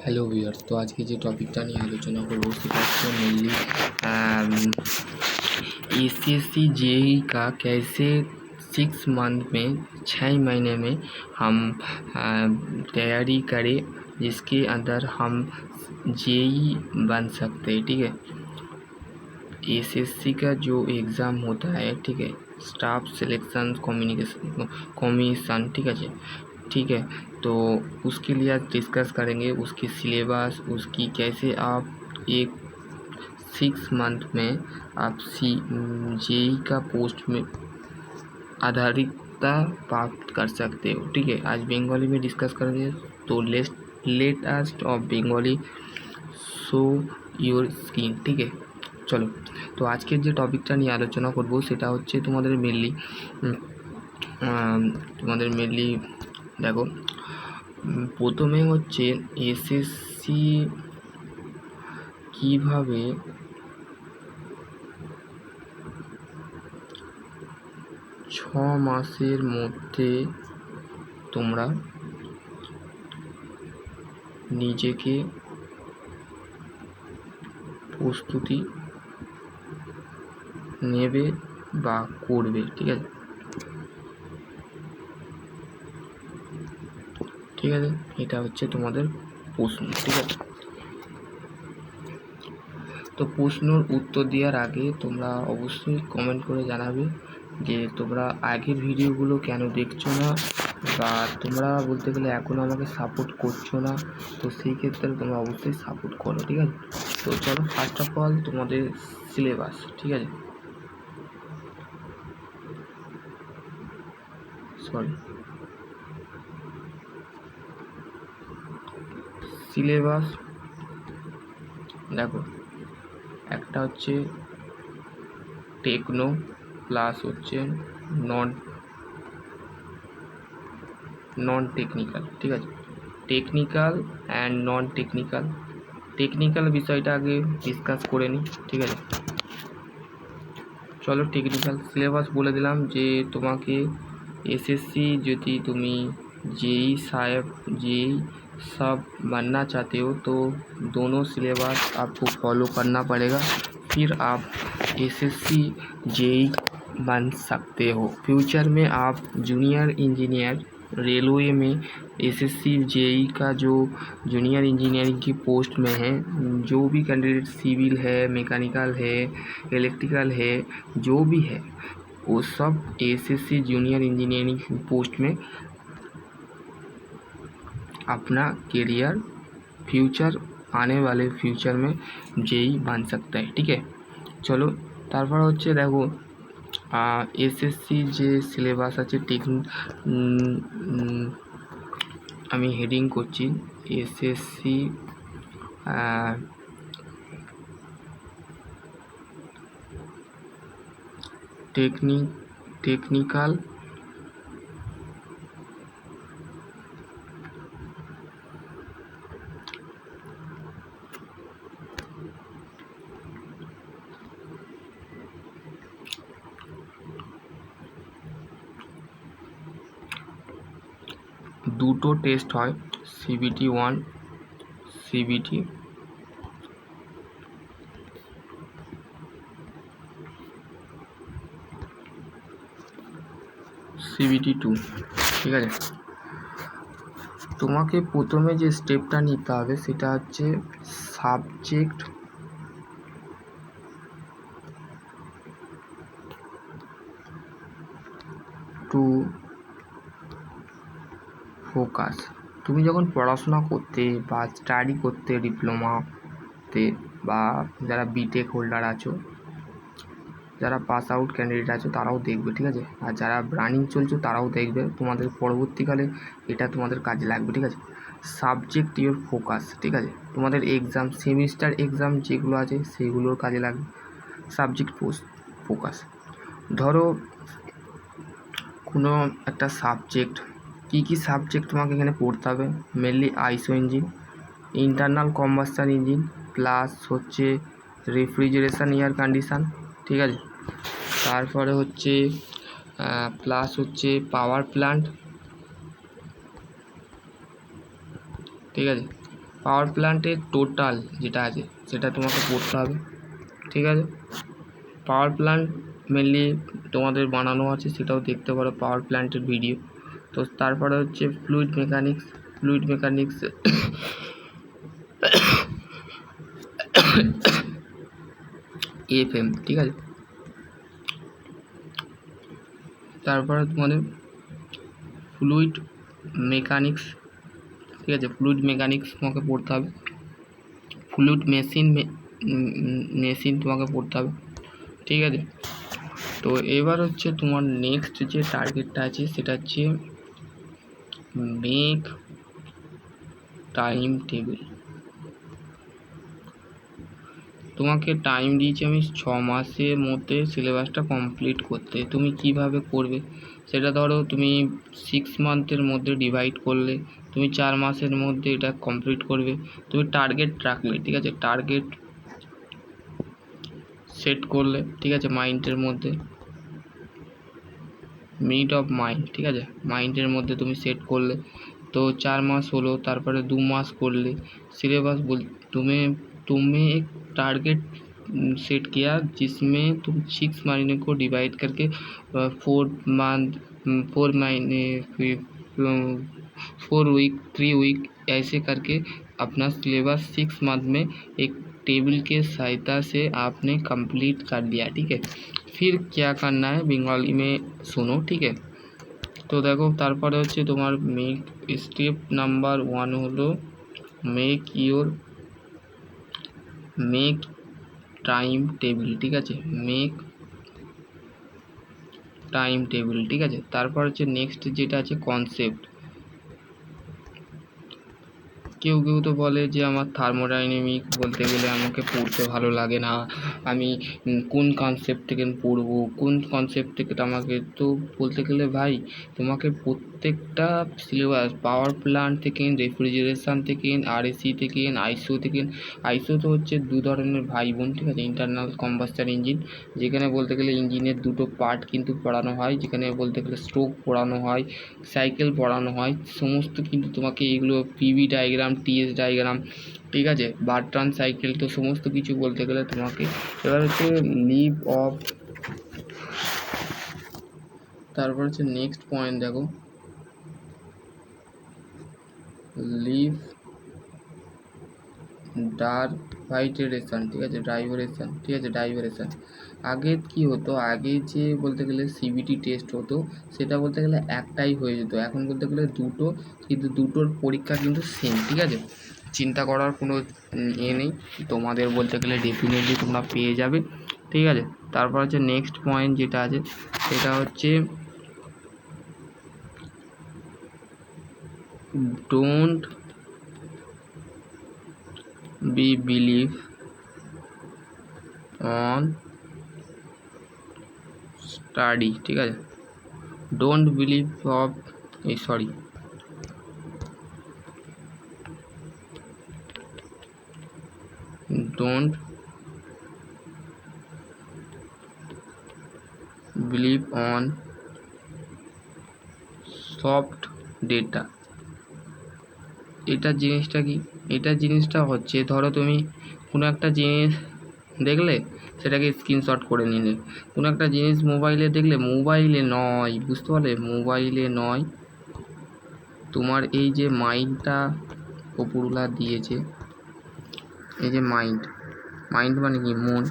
Hello viewers. तो आज की जो टॉपिकটা নিয়ে আলোচনা করব সেটা হচ্ছে मेनली एसएससी जेई का कैसे 6 मंथ में 6 महीने में हम तैयारी करें जिसके अंदर हम जेई बन सकते हैं। ठीक है, एसएससी का जो एग्ज़ाम होता है, ठीक है, स्टाफ सिलेक्शन कमीशन, ठीक है। तो उसके लिए आज डिस्कस करेंगे उसकी सिलेबस, उसकी कैसे आप एक 6 मंथ में आप जेई का पोस्ट में आधारितता प्राप्त कर सकते हो। ठीक है, आज बंगाली में डिस्कस करेंगे। तो let us of Bengali show your screen. ठीक है, चलो। तो আজকের যে টপিকটা নিয়ে আলোচনা করব সেটা হচ্ছে তোমাদের মেনলি দেখো, প্রথমে হচ্ছে এসএসসি কিভাবে ছ মাসের মধ্যে তোমরা নিজেকে প্রস্তুতি নেবে বা করবে। ঠিক আছে, এটা হচ্ছে তোমাদের প্রশ্ন। ঠিক আছে, তো প্রশ্নের উত্তর দেওয়ার আগে তোমরা অবশ্যই কমেন্ট করে জানাবে যে তোমরা আগের ভিডিওগুলো কেন দেখছো না, বা তোমরা বলতে গেলে এখনও আমাকে সাপোর্ট করছো না। তো সেই ক্ষেত্রে তোমরা অবশ্যই সাপোর্ট করো। ঠিক আছে, তো চলো ফার্স্ট অফ অল তোমাদের সিলেবাস। ঠিক আছে, সিলেবাস দেখো, একটা হচ্ছে টেকনো প্লাস হচ্ছে নন টেকনিক্যাল। ঠিক আছে, টেকনিক্যাল অ্যান্ড নন টেকনিক্যাল বিষয়টা আগে ডিসকাস করে নিই। ঠিক আছে, চলো টেকনিক্যাল सिलेबस बोले दिलाम যে তোমাকে एसएससी যদি তুমি जेई सब बनना चाहते हो तो दोनों सिलेबस आपको फॉलो करना पड़ेगा, फिर आप एसएससी जेई बन सकते हो। फ्यूचर में आप जूनियर इंजीनियर रेलवे में एसएससी जेई का जो जूनियर इंजीनियरिंग की पोस्ट में है, जो भी कैंडिडेट सिविल है, मैकेनिकल है, इलेक्ट्रिकल है, जो भी है वो सब एसएससी जूनियर इंजीनियरिंग पोस्ट में अपना करियर आने वाले फ्यूचर में जेई बन सकता है। ठीक है, चलो তারপর হচ্ছে দেখো एसएससी যে সিলেবাস আছে আমি হেডিং করছি एसएससी টেকনিক্যাল দুটো টেস্ট হয়, সিবিটি 1, সিবিটি সিবিটি 2। ঠিক আছে, তোমাকে প্রথমে যে স্টেপটা নিতে হবে সেটা হচ্ছে সাবজেক্ট টু ফোকাস। তুমি যখন পড়াশোনা করতে বা স্টাডি করতে ডিপ্লোমাতে, বা যারা বিটেক হোল্ডার আছো, যারা পাস আউট ক্যান্ডিডেট আছো তারাও দেখবে। ঠিক আছে, আর যারা রানিং চলছো তারাও দেখবে, তোমাদের পরবর্তীকালে এটা তোমাদের কাজে লাগবে। ঠিক আছে, সাবজেক্ট ইওর ফোকাস। ঠিক আছে, তোমাদের এক্সাম সেমিস্টার এক্সাম যেগুলো আছে সেগুলোর কাজে লাগবে সাবজেক্ট ফোকাস। ধরো কোনো একটা সাবজেক্ট, কী সাবজেক্ট তোমাকে এখানে পড়তে হবে, মেনলি আইসো engine, internal combustion engine, plus হচ্ছে রেফ্রিজারেশন এয়ার কন্ডিশন। ঠিক আছে, তারপরে হচ্ছে প্লাস হচ্ছে পাওয়ার প্ল্যান্ট। ঠিক আছে, পাওয়ার প্ল্যান্টের টোটাল যেটা আছে সেটা তোমাকে পড়তে হবে, ঠিক আছে। পাওয়ার প্ল্যান্ট মেনলি তোমাদের বানানো আছে, সেটাও দেখতে পারো পাওয়ার প্ল্যান্টের ভিডিও। তো তারপরে হচ্ছে ফ্লুইড মেকানিক্স এফএম, ঠিক আছে। তারপরে তোমাদের ফ্লুইড মেকানিক্স, ঠিক আছে, ফ্লুইড মেকানিক্স তোমাকে পড়তে হবে। ফ্লুইড মেশিন তোমাকে পড়তে হবে, ঠিক আছে। তো এবার হচ্ছে তোমার নেক্সট যে টার্গেটটা আছে সেটা হচ্ছে মেক টাইম টেবিল। তোমাকে টাইম দিয়েছি আমি 6 মাসের মধ্যে সিলেবাসটা কমপ্লিট করতে। তুমি কিভাবে করবে সেটা ধরো তুমি 6 মান্থের মধ্যে ডিভাইড করলে, তুমি 4 মাসের মধ্যে এটা কমপ্লিট করবে। তুমি টার্গেট রাখলে, ঠিক আছে, টার্গেট সেট করলে, ঠিক আছে, মাইন্ডের মধ্যে, মিনিট অফ মাইন্ড, ঠিক আছে, মাইন্ডের মধ্যে তুমি সেট করলে। तो 4 मास হলো, তারপরে 2 मास করলে सिलेबस बोल तुम्हें एक टारगेट सेट किया जिसमें तुम 6 महीने को डिवाइड करके 4 महीने 4 वीक 3 वीक ऐसे करके अपना सिलेबस 6 मंथ में एक टेबल के सहायता से आपने कंप्लीट कर दिया, ठीक है। फिर क्या करना है बंगाली में सुनो, ठीक है। तो देखो তারপরে হচ্ছে তোমার স্টেপ নাম্বার 1 হলো মেক টাইম টেবিল, ঠিক আছে, মেক টাইম টেবিল, ঠিক আছে। তারপর হচ্ছে নেক্সট যেটা আছে কনসেপ্ট। কেউ কেউ তো বলে যে আমার থার্মোডাইনামিক বলতে গেলে আমাকে পড়তে ভালো লাগে না, আমি কোন কনসেপ্ট থেকে পড়বো, কোন কনসেপ্ট থেকে আমাকে, তো বলতে গেলে ভাই তোমাকে প্রত্যেকটা সিলেবাস পাওয়ার প্ল্যান্ট থেকে, রেফ্রিজারেশন থেকে, আরএসি থেকে, আইসো থেকে। আইসো তো হচ্ছে 2 ধরনের ভাই বোন, ঠিক আছে, ইন্টারনাল কম্বাস্টন ইঞ্জিন, যেখানে বলতে গেলে ইঞ্জিনের 2টো পার্ট কিন্তু পড়ানো হয়, যেখানে বলতে গেলে স্ট্রোক পড়ানো হয়, সাইকেল পড়ানো হয়, সমস্ত কিন্তু তোমাকে এগুলো পিভি ডায়াগ্রাম, টিএস ডায়াগ্রাম, ঠিক আছে, বার্ট্রান সাইকেল, তো সমস্ত কিছু বলতে গেলে তোমাকে। এবার হচ্ছে লিভ অফ, তারপর হচ্ছে নেক্সট পয়েন্ট দেখো লিভ ডাইভাইটেশন, ঠিক আছে, ডাইভারেশন, ঠিক আছে, ডাইভারেশন। আগে কি হতো, আগে যে বলতে গেলে সিবিটি টেস্ট হতো সেটা বলতে গেলে একটাই হয়ে যেত, এখন বলতে গেলে 2টো, কিন্তু 2টোর পরীক্ষা কিন্তু সেম, ঠিক আছে, চিন্তা করার কোনো নেই, তোমাদের বলতে গেলে ডেফিনেটলি তোমরা পেয়ে যাবে, ঠিক আছে। তারপর হচ্ছে নেক্সট পয়েন্ট যেটা আছে সেটা হচ্ছে don't be believe on study, ঠিক আছে, don't believe of don't believe on soft data। এটা জিনিসটা কি, এটা জিনিসটা হচ্ছে ধরো তুমি কোনো একটা জিনিস দেখলে সেটাকে স্ক্রিনশট করে নিলে, কোনো একটা জিনিস মোবাইলে দেখলে, মোবাইলে নয়, বুঝতে পারলে, মোবাইলে নয়, তোমার এই যে মাইন্ডটা উপরওয়ালা দিয়েছে, এই যে মাইন্ড মানে কি, মন,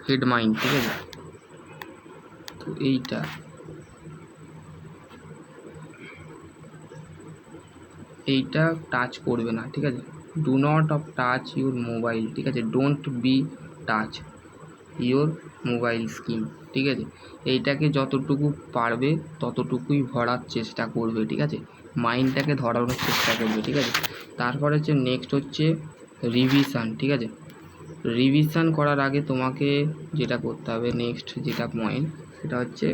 হেড মাইন্ড, ঠিক আছে। তো এইটা টাচ করবে না, ঠিক আছে, do not of touch your mobile, ঠিক আছে, don't be touch your mobile screen, ঠিক আছে। এইটাকে যতটুকু পারবে ততটুকুই ভরার চেষ্টা করবে, ঠিক আছে, মাইন্ডটাকে ধরানোর চেষ্টা করবে, ঠিক আছে। তারপর হচ্ছে নেক্সট হচ্ছে রিভিশন, ঠিক আছে। রিভিশন করার আগে তোমাকে যেটা করতে হবে, নেক্সট যেটা পয়েন্ট সেটা হচ্ছে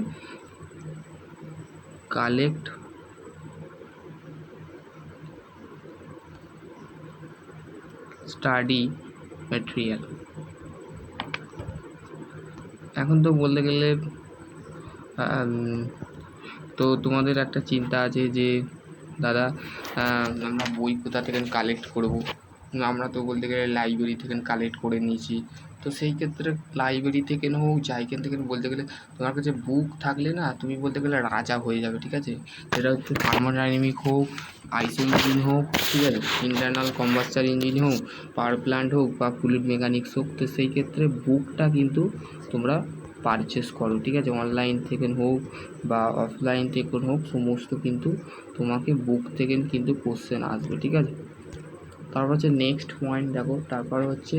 কালেক্ট স্টাডি ম্যাটেরিয়াল। এখন তো বলতে গেলে তো তোমাদের একটা চিন্তা আছে যে দাদা আমরা বই কোথা থেকে কালেক্ট করব? আমরা তো বলতে গেলে লাইব্রেরি থেকে কালেক্ট করে নিয়েছি। তো সেই ক্ষেত্রে লাইব্রেরি থেকে হোক যেখান থেকে বলতে গেলে তোমার কাছে বুক থাকলে না তুমি বলতে গেলে রাজা হয়ে যাবে, ঠিক আছে? সেটা হচ্ছে থার্মোডাইনামিক হোক, আইসি ইঞ্জিন হোক, ঠিক আছে, ইন্টারনাল কম্বাস্টার ইঞ্জিন হোক, পাওয়ার প্ল্যান্ট হোক বা ফ্লুইড মেকানিক্স হোক। তো সেই ক্ষেত্রে বুকটা কিন্তু তোমরা পারচেস করো, ঠিক আছে? অনলাইন থেকে হোক বা অফলাইন থেকে হোক, সমস্ত কিন্তু তোমাকে বুক থেকে কিন্তু কোশ্চেন আসবে, ঠিক আছে? তারপর হচ্ছে নেক্সট পয়েন্ট দেখো, তারপর হচ্ছে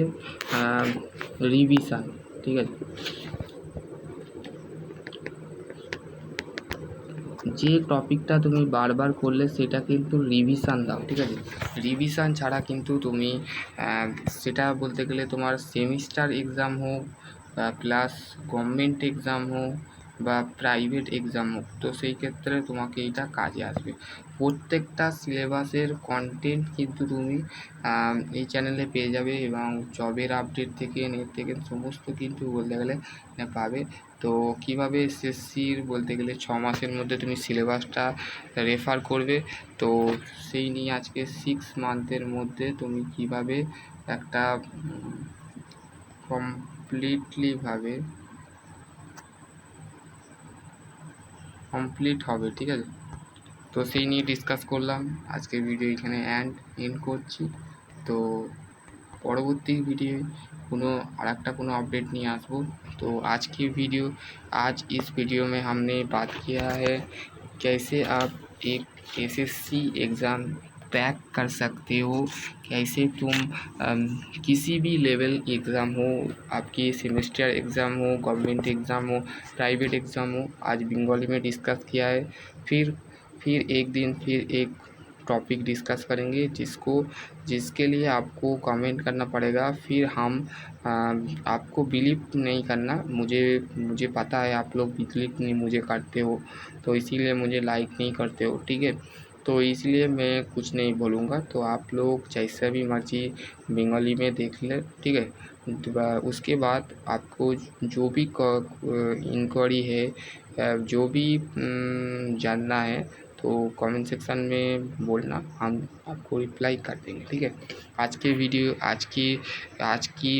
রিভিশন, ঠিক আছে? যে টপিকটা তুমি বারবার করলে সেটা কিন্তু রিভিশন দাও, ঠিক আছে? রিভিশন ছাড়া কিন্তু তুমি সেটা বলতে গেলে তোমার সেমিস্টার এক্সাম হোক প্লাস গভর্নমেন্ট এক্সাম হোক বা প্রাইভেট এক্সাম হোক, তো সেই ক্ষেত্রে তোমাকে এটা কাজে আসবে। প্রত্যেকটা সিলেবাসের কন্টেন্ট কিন্তু তুমি এই চ্যানেলে পেয়ে যাবে এবং জবের আপডেট থেকে নেট থেকে সমস্ত কিন্তু বলতে গেলে পাবে। তো কীভাবে এসএসসির বলতে গেলে 6 মাসের মধ্যে তুমি সিলেবাসটা রেফার করবে, তো সেই নিয়ে আজকে 6 মান্থের মধ্যে তুমি কীভাবে একটা কমপ্লিট হবে, ঠিক আছে? তো সেই নিয়ে ডিসকাস করলাম। আজকের ভিডিও এখানে এন্ড করছি। তো পরবর্তী ভিডিও কোনো अपडेट नहीं आसबो। तो आज इस वीडियो में हमने बात किया है कैसे आप एक एसएससी एग्ज़ाम क्रैक कर सकते हो, कैसे तुम किसी भी लेवल एग्ज़ाम हो, आपकी सेमेस्टर एग्ज़ाम हो, गवर्नमेंट एग्ज़ाम हो, प्राइवेट एग्ज़ाम हो, आज बंगाली में डिस्कस किया है। फिर एक टॉपिक डिस्कस करेंगे जिसके लिए आपको कमेंट करना पड़ेगा। फिर हम आपको बिलीव नहीं करना, मुझे पता है आप लोग बिलीव नहीं मुझे करते हो, तो इसीलिए मुझे लाइक नहीं करते हो, ठीक है? तो इसलिए मैं कुछ नहीं बोलूँगा। तो आप लोग जैसा भी मर्जी बंगाली में देख ले, ठीक है? उसके बाद आपको जो भी इंक्वायरी है जो भी जानना है तो कमेंट सेक्शन में बोलना, हम आपको रिप्लाई कर देंगे, ठीक है? आज की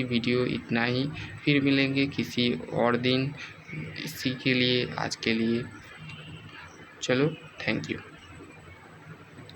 वीडियो इतना ही। फिर मिलेंगे किसी और दिन। इसी के लिए आज के लिए चलो, थैंक यू।